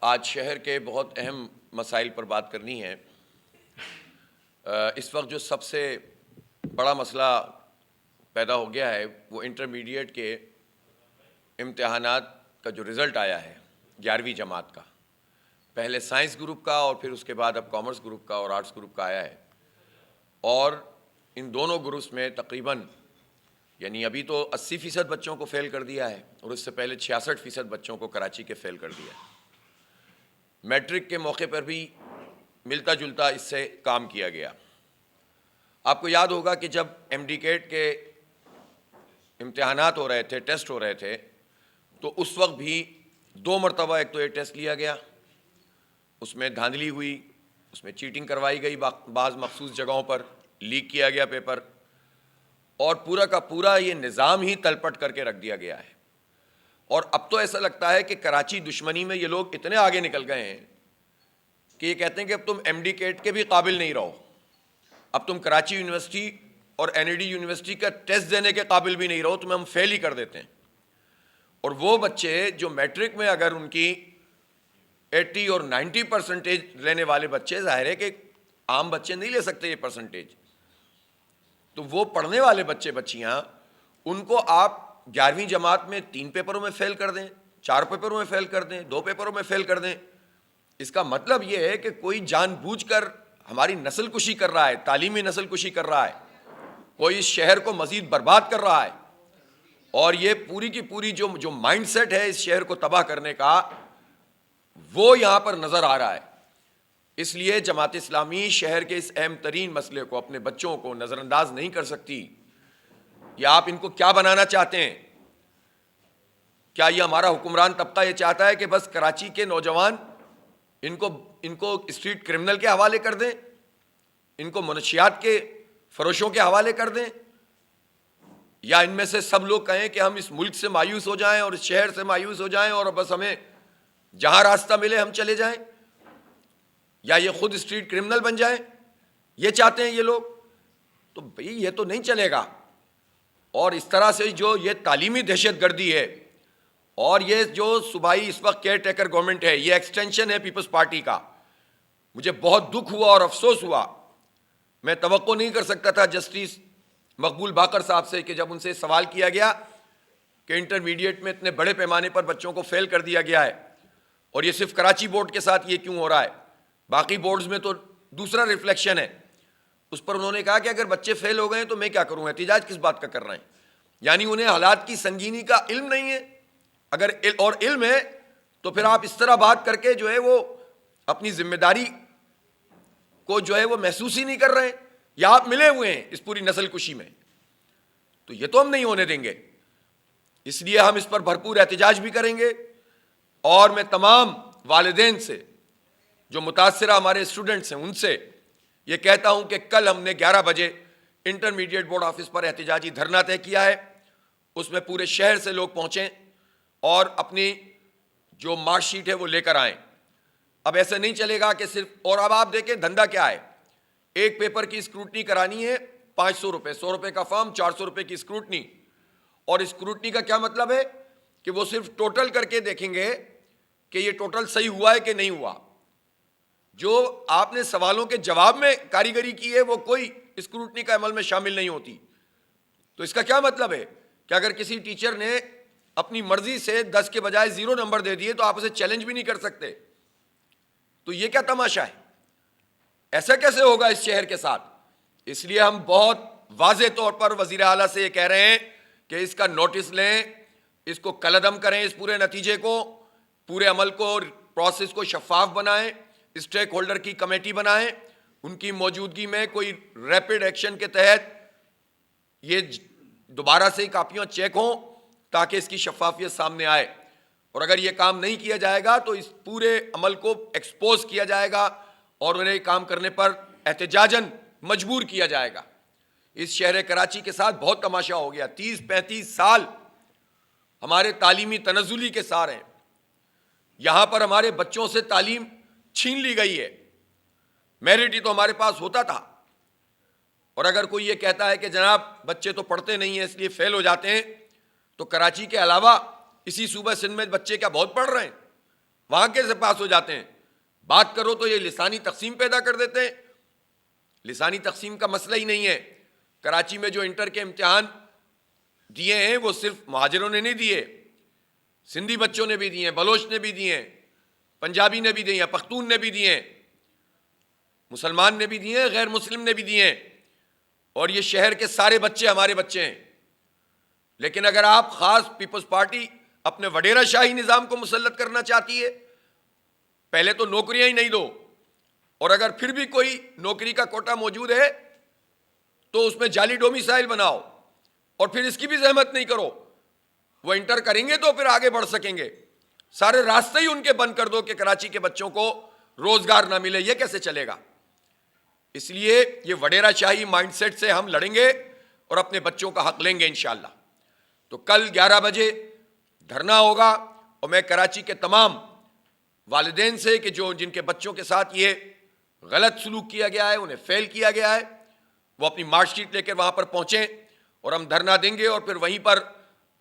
آج شہر کے بہت اہم مسائل پر بات کرنی ہے۔ اس وقت جو سب سے بڑا مسئلہ پیدا ہو گیا ہے وہ انٹرمیڈیٹ کے امتحانات کا جو رزلٹ آیا ہے 11ویں جماعت کا، پہلے سائنس گروپ کا اور پھر اس کے بعد اب کامرس گروپ کا اور آرٹس گروپ کا آیا ہے، اور ان دونوں گروپس میں تقریباً یعنی ابھی تو 80% بچوں کو فیل کر دیا ہے اور اس سے پہلے 66% بچوں کو کراچی کے فیل کر دیا ہے۔ میٹرک کے موقع پر بھی ملتا جلتا اس سے کام کیا گیا۔ آپ کو یاد ہوگا کہ جب MD-CAT کے امتحانات ہو رہے تھے، ٹیسٹ ہو رہے تھے، تو اس وقت بھی 2 مرتبہ ایک تو یہ ٹیسٹ لیا گیا، اس میں دھاندلی ہوئی، اس میں چیٹنگ کروائی گئی، بعض مخصوص جگہوں پر لیک کیا گیا پیپر، اور پورا کا پورا یہ نظام ہی تلپٹ کر کے رکھ دیا گیا ہے۔ اور اب تو ایسا لگتا ہے کہ کراچی دشمنی میں یہ لوگ اتنے آگے نکل گئے ہیں کہ یہ کہتے ہیں کہ اب تم MD-CAT کے بھی قابل نہیں رہو، اب تم کراچی یونیورسٹی اور NAD یونیورسٹی کا ٹیسٹ دینے کے قابل بھی نہیں رہو، تمہیں ہم فیل ہی کر دیتے ہیں۔ اور وہ بچے جو میٹرک میں اگر ان کی 80 اور 90% لینے والے بچے، ظاہر ہے کہ عام بچے نہیں لے سکتے یہ پرسنٹیج، تو وہ پڑھنے والے بچے بچیاں، ان کو آپ 11ویں جماعت میں 3 پیپروں میں فیل کر دیں، 4 پیپروں میں فیل کر دیں، 2 پیپروں میں فیل کر دیں۔ اس کا مطلب یہ ہے کہ کوئی جان بوجھ کر ہماری نسل کشی کر رہا ہے، تعلیمی نسل کشی کر رہا ہے، کوئی اس شہر کو مزید برباد کر رہا ہے، اور یہ پوری کی پوری جو مائنڈ سیٹ ہے اس شہر کو تباہ کرنے کا، وہ یہاں پر نظر آ رہا ہے۔ اس لیے جماعت اسلامی شہر کے اس اہم ترین مسئلے کو، اپنے بچوں کو نظر انداز نہیں کر سکتی۔ یا آپ ان کو کیا بنانا چاہتے ہیں؟ کیا یہ ہمارا حکمران طبقہ یہ چاہتا ہے کہ بس کراچی کے نوجوان ان کو اسٹریٹ کرمنل کے حوالے کر دیں، ان کو منشیات کے فروشوں کے حوالے کر دیں، یا ان میں سے سب لوگ کہیں کہ ہم اس ملک سے مایوس ہو جائیں اور اس شہر سے مایوس ہو جائیں اور بس ہمیں جہاں راستہ ملے ہم چلے جائیں، یا یہ خود اسٹریٹ کرمنل بن جائیں؟ یہ چاہتے ہیں یہ لوگ؟ تو بھئی یہ تو نہیں چلے گا۔ اور اس طرح سے جو یہ تعلیمی دہشت گردی ہے، اور یہ جو صوبائی اس وقت کیئر ٹیکر گورنمنٹ ہے، یہ ایکسٹینشن ہے پیپلز پارٹی کا، مجھے بہت دکھ ہوا اور افسوس ہوا۔ میں توقع نہیں کر سکتا تھا جسٹس مقبول باقر صاحب سے کہ جب ان سے سوال کیا گیا کہ انٹرمیڈیٹ میں اتنے بڑے پیمانے پر بچوں کو فیل کر دیا گیا ہے، اور یہ صرف کراچی بورڈ کے ساتھ یہ کیوں ہو رہا ہے، باقی بورڈز میں تو دوسرا ریفلیکشن ہے۔ اس پر انہوں نے کہا کہ اگر بچے فیل ہو گئے ہیں تو میں کیا کروں، احتجاج کس بات کا کر رہے ہیں؟ یعنی انہیں حالات کی سنگینی کا علم نہیں ہے۔ اگر اور علم ہے تو پھر آپ اس طرح بات کر کے جو ہے وہ اپنی ذمہ داری کو جو ہے وہ محسوس ہی نہیں کر رہے ہیں، یا آپ ملے ہوئے ہیں اس پوری نسل کشی میں، تو یہ تو ہم نہیں ہونے دیں گے۔ اس لیے ہم اس پر بھرپور احتجاج بھی کریں گے، اور میں تمام والدین سے جو متاثرہ ہمارے اسٹوڈنٹس ہیں ان سے یہ کہتا ہوں کہ کل ہم نے 11 بجے انٹرمیڈیٹ بورڈ آفس پر احتجاجی دھرنا طے کیا ہے، اس میں پورے شہر سے لوگ پہنچیں اور اپنی جو مارک شیٹ ہے وہ لے کر آئیں۔ اب ایسے نہیں چلے گا کہ صرف، اور اب آپ دیکھیں دھندا کیا ہے، ایک پیپر کی اسکروٹنی کرانی ہے 500 روپے، 100 روپے کا فارم، 400 روپے کی اسکروٹنی۔ اور اسکروٹنی کا کیا مطلب ہے کہ وہ صرف ٹوٹل کر کے دیکھیں گے کہ یہ ٹوٹل صحیح ہوا ہے کہ نہیں ہوا، جو آپ نے سوالوں کے جواب میں کاریگری کی ہے وہ کوئی اسکروٹنی کا عمل میں شامل نہیں ہوتی۔ تو اس کا کیا مطلب ہے کہ اگر کسی ٹیچر نے اپنی مرضی سے 10 کے بجائے 0 نمبر دے دیے تو آپ اسے چیلنج بھی نہیں کر سکتے؟ تو یہ کیا تماشا ہے؟ ایسا کیسے ہوگا اس شہر کے ساتھ؟ اس لیے ہم بہت واضح طور پر وزیر اعلیٰ سے یہ کہہ رہے ہیں کہ اس کا نوٹس لیں، اس کو کالعدم کریں، اس پورے نتیجے کو، پورے عمل کو، پروسیس کو شفاف بنائیں، اسٹیک ہولڈر کی کمیٹی بنائیں، ان کی موجودگی میں کوئی ریپڈ ایکشن کے تحت یہ دوبارہ سے کاپیاں چیک ہوں تاکہ اس کی شفافیت سامنے آئے۔ اور اگر یہ کام نہیں کیا جائے گا تو اس پورے عمل کو ایکسپوز کیا جائے گا اور انہیں کام کرنے پر احتجاجاً مجبور کیا جائے گا۔ اس شہر کراچی کے ساتھ بہت تماشا ہو گیا، 30-35 سال ہمارے تعلیمی تنزلی کے سار ہیں، یہاں پر ہمارے بچوں سے تعلیم چھین لی گئی ہے۔ میرٹ ہی تو ہمارے پاس ہوتا تھا، اور اگر کوئی یہ کہتا ہے کہ جناب بچے تو پڑھتے نہیں ہیں اس لیے فیل ہو جاتے ہیں، تو کراچی کے علاوہ اسی صوبہ سندھ میں بچے کیا بہت پڑھ رہے ہیں؟ وہاں کیسے پاس ہو جاتے ہیں؟ بات کرو تو یہ لسانی تقسیم پیدا کر دیتے ہیں. لسانی تقسیم کا مسئلہ ہی نہیں ہے. کراچی میں جو انٹر کے امتحان دیے ہیں وہ صرف مہاجروں نے نہیں دیے، سندھی بچوں نے بھی دیے ہیں، بلوچ نے بھی دیے ہیں، پنجابی نے بھی دیے ہیں، پختون نے بھی دیے ہیں، مسلمان نے بھی دیے ہیں، غیر مسلم نے بھی دیے ہیں، اور یہ شہر کے سارے بچے ہمارے بچے ہیں. لیکن اگر آپ خاص پیپلز پارٹی اپنے وڈیرا شاہی نظام کو مسلط کرنا چاہتی ہے، پہلے تو نوکریاں ہی نہیں دو، اور اگر پھر بھی کوئی نوکری کا کوٹا موجود ہے تو اس میں جعلی ڈومیسائل بناؤ، اور پھر اس کی بھی زحمت نہیں کرو. وہ انٹر کریں گے تو پھر آگے بڑھ سکیں گے. سارے راستے ہی ان کے بند کر دو کہ کراچی کے بچوں کو روزگار نہ ملے. یہ کیسے چلے گا؟ اس لیے یہ وڈیرا شاہی مائنڈ سیٹ سے ہم لڑیں گے اور اپنے بچوں کا حق لیں گے انشاءاللہ. تو کل 11 بجے دھرنا ہوگا، اور میں کراچی کے تمام والدین سے کہ جن کے بچوں کے ساتھ یہ غلط سلوک کیا گیا ہے، انہیں فیل کیا گیا ہے، وہ اپنی مارک شیٹ لے کر وہاں پر پہنچیں، اور ہم دھرنا دیں گے اور پھر وہیں پر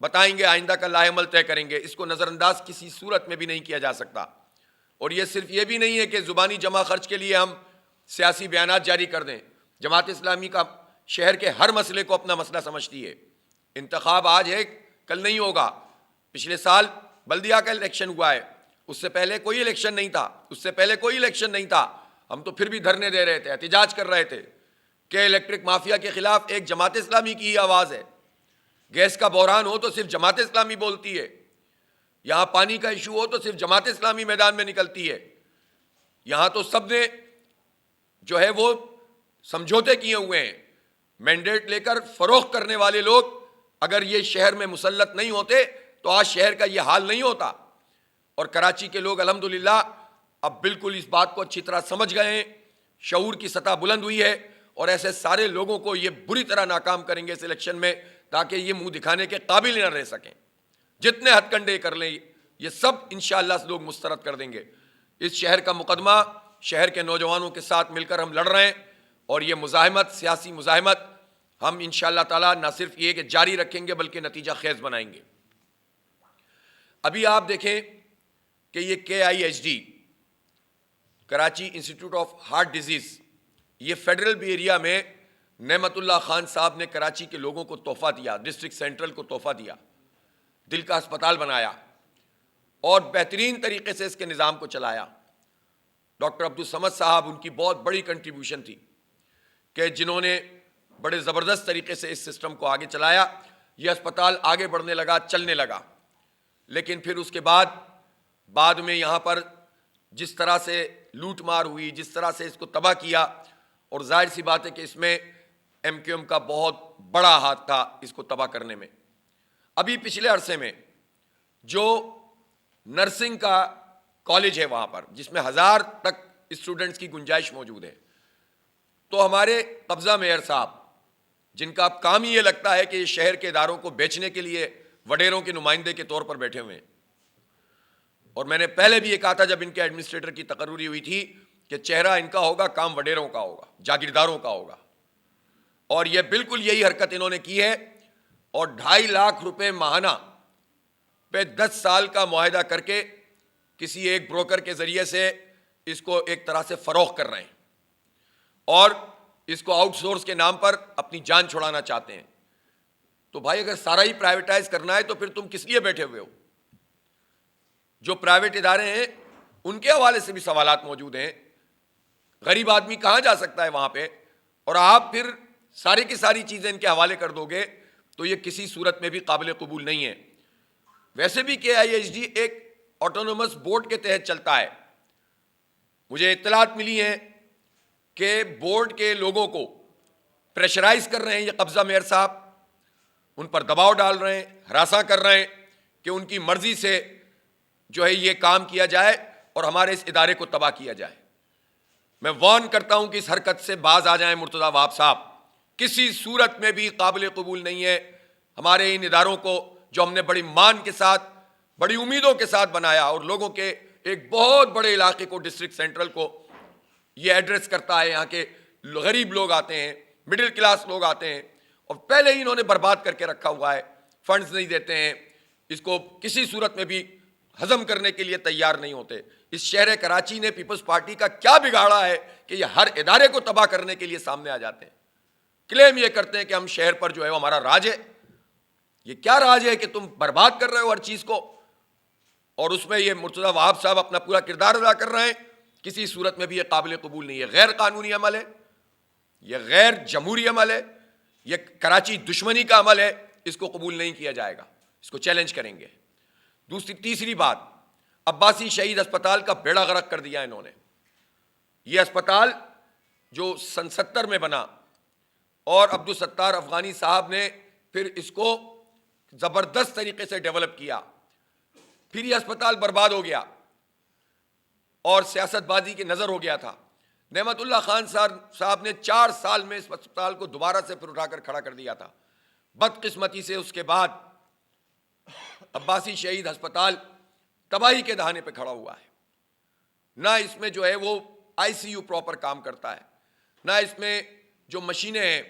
بتائیں گے، آئندہ کا لائحہ عمل طے کریں گے. اس کو نظر انداز کسی صورت میں بھی نہیں کیا جا سکتا. اور یہ صرف یہ بھی نہیں ہے کہ زبانی جمع خرچ کے لیے ہم سیاسی بیانات جاری کر دیں. جماعت اسلامی کا شہر کے ہر مسئلے کو اپنا مسئلہ سمجھتی ہے. انتخاب آج ہے، کل نہیں ہوگا. پچھلے سال بلدیہ کا الیکشن ہوا ہے، اس سے پہلے کوئی الیکشن نہیں تھا، اس سے پہلے کوئی الیکشن نہیں تھا. ہم تو پھر بھی دھرنے دے رہے تھے، احتجاج کر رہے تھے کہ الیکٹرک مافیا کے خلاف ایک جماعت اسلامی کی ہی آواز ہے. گیس کا بحران ہو تو صرف جماعت اسلامی بولتی ہے. یہاں پانی کا ایشو ہو تو صرف جماعت اسلامی میدان میں نکلتی ہے. یہاں تو سب نے جو ہے وہ سمجھوتے کیے ہوئے ہیں. مینڈیٹ لے کر فروخت کرنے والے لوگ اگر یہ شہر میں مسلط نہیں ہوتے تو آج شہر کا یہ حال نہیں ہوتا. اور کراچی کے لوگ الحمدللہ اب بالکل اس بات کو اچھی طرح سمجھ گئے ہیں، شعور کی سطح بلند ہوئی ہے، اور ایسے سارے لوگوں کو یہ بری طرح ناکام کریں گے اس الیکشن میں تاکہ یہ منہ دکھانے کے قابل نہ رہ سکیں. جتنے ہتھ کنڈے کر لیں یہ سب انشاءاللہ لوگ مسترد کر دیں گے. اس شہر کا مقدمہ شہر کے نوجوانوں کے ساتھ مل کر ہم لڑ رہے ہیں، اور یہ مزاحمت، سیاسی مزاحمت ہم انشاءاللہ تعالیٰ نہ صرف یہ کہ جاری رکھیں گے بلکہ نتیجہ خیز بنائیں گے. ابھی آپ دیکھیں کہ یہ KIHD Karachi institute of heart disease, یہ فیڈرل بی ایریا میں نعمت اللہ خان صاحب نے کراچی کے لوگوں کو تحفہ دیا، ڈسٹرکٹ سینٹرل کو تحفہ دیا، دل کا اسپتال بنایا اور بہترین طریقے سے اس کے نظام کو چلایا. ڈاکٹر عبدالصمد صاحب، ان کی بہت بڑی کنٹریبیوشن تھی کہ جنہوں نے بڑے زبردست طریقے سے اس سسٹم کو آگے چلایا. یہ اسپتال آگے بڑھنے لگا، چلنے لگا. لیکن پھر اس کے بعد میں یہاں پر جس طرح سے لوٹ مار ہوئی، جس طرح سے اس کو تباہ کیا، اور ظاہر سی بات ہے کہ اس میں MQM کا بہت بڑا ہاتھ تھا اس کو تباہ کرنے میں. ابھی پچھلے عرصے میں جو نرسنگ کا کالج ہے وہاں پر، جس میں 1000 تک اسٹوڈنٹس کی گنجائش موجود ہے، تو ہمارے قبضہ میئر صاحب، جن کا اب کام ہی یہ لگتا ہے کہ یہ شہر کے اداروں کو بیچنے کے لیے وڈیروں کے نمائندے کے طور پر بیٹھے ہوئے ہیں. اور میں نے پہلے بھی یہ کہا تھا جب ان کے ایڈمنسٹریٹر کی تقرری ہوئی تھی کہ چہرہ ان کا ہوگا، کام وڈیروں کا ہوگا، جاگیرداروں کا ہوگا. اور یہ بالکل یہی حرکت انہوں نے کی ہے، اور 2.5 لاکھ روپے ماہانہ پہ 10 سال کا معاہدہ کر کے کسی ایک بروکر کے ذریعے سے اس کو ایک طرح سے فروخت کر رہے ہیں، اور اس کو آؤٹ سورس کے نام پر اپنی جان چھڑانا چاہتے ہیں. تو بھائی اگر سارا ہی پرائیویٹائز کرنا ہے تو پھر تم کس لیے بیٹھے ہوئے ہو؟ جو پرائیویٹ ادارے ہیں ان کے حوالے سے بھی سوالات موجود ہیں. غریب آدمی کہاں جا سکتا ہے وہاں پہ؟ اور آپ پھر ساری کی ساری چیزیں ان کے حوالے کر دو گے تو یہ کسی صورت میں بھی قابل قبول نہیں ہے. ویسے بھی KIHD ایک آٹونومس بورڈ کے تحت چلتا ہے. مجھے اطلاعات ملی ہیں کہ بورڈ کے لوگوں کو پریشرائز کر رہے ہیں یہ قبضہ میئر صاحب، ان پر دباؤ ڈال رہے ہیں، ہراساں کر رہے ہیں کہ ان کی مرضی سے جو ہے یہ کام کیا جائے اور ہمارے اس ادارے کو تباہ کیا جائے. میں وارن کرتا ہوں کہ اس حرکت سے باز آ جائیں مرتضیٰ وہاب صاحب. کسی صورت میں بھی قابل قبول نہیں ہے. ہمارے ان اداروں کو جو ہم نے بڑی مان کے ساتھ، بڑی امیدوں کے ساتھ بنایا، اور لوگوں کے ایک بہت بڑے علاقے کو، ڈسٹرکٹ سینٹرل کو یہ ایڈریس کرتا ہے. یہاں کے غریب لوگ آتے ہیں، مڈل کلاس لوگ آتے ہیں، اور پہلے ہی انہوں نے برباد کر کے رکھا ہوا ہے. فنڈز نہیں دیتے ہیں اس کو، کسی صورت میں بھی ہضم کرنے کے لیے تیار نہیں ہوتے۔ اس شہر کراچی نے پیپلز پارٹی کا کیا بگاڑا ہے کہ یہ ہر ادارے کو تباہ کرنے کے لیے سامنے آ جاتے ہیں، کلیم یہ کرتے ہیں کہ ہم شہر پر جو ہے وہ ہمارا راج ہے۔ یہ کیا راج ہے کہ تم برباد کر رہے ہو ہر چیز کو، اور اس میں یہ مرتضیٰ وہاب صاحب اپنا پورا کردار ادا کر رہے ہیں۔ کسی صورت میں بھی یہ قابل قبول نہیں ہے، غیر قانونی عمل ہے، یہ غیر جمہوری عمل ہے، یہ کراچی دشمنی کا عمل ہے، اس کو قبول نہیں کیا جائے گا، اس کو چیلنج کریں گے۔ تیسری بات، عباسی شہید اسپتال کا بیڑا غرق کر دیا انہوں نے۔ یہ اسپتال جو سن 70 میں بنا اور عبدالستار افغانی صاحب نے پھر اس کو زبردست طریقے سے ڈیولپ کیا، پھر یہ اسپتال برباد ہو گیا اور سیاست بازی کی نظر ہو گیا تھا۔ نعمت اللہ خان صاحب نے 4 سال میں اس اسپتال کو دوبارہ سے پھر اٹھا کر کھڑا کر دیا تھا۔ بدقسمتی سے اس کے بعد عباسی شہید ہسپتال تباہی کے دہانے پہ کھڑا ہوا ہے۔ نہ اس میں جو ہے وہ آئی سی یو پراپر کام کرتا ہے، نہ اس میں جو مشینیں ہیں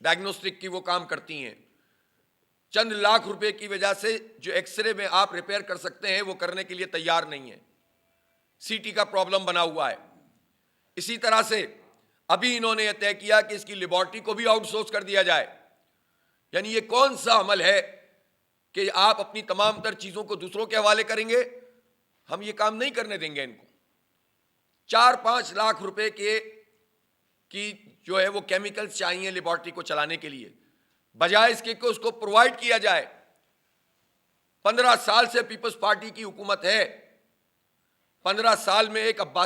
ڈائگنوسٹک کی وہ کام کرتی ہیں۔ چند لاکھ روپے کی وجہ سے جو ایکس رے میں آپ ریپیئر کر سکتے ہیں وہ کرنے کے لیے تیار نہیں ہے، سی ٹی کا پرابلم بنا ہوا ہے۔ اسی طرح سے ابھی انہوں نے یہ طے کیا کہ اس کی لیبارٹری کو بھی آؤٹ سورس کر دیا جائے۔ یعنی یہ کون سا عمل ہے کہ آپ اپنی تمام تر چیزوں کو دوسروں کے حوالے کریں گے؟ ہم یہ کام نہیں کرنے دیں گے ان کو۔ 4-5 لاکھ روپے کی جو ہے وہ کیمیکلز چاہیے لیبارٹری کو چلانے کے لیے، بجائے اس کے کہ اس کو پرووائڈ کیا جائے۔ 15 سال سے پیپلز پارٹی کی حکومت ہے، 15 سال میں ایک عباسی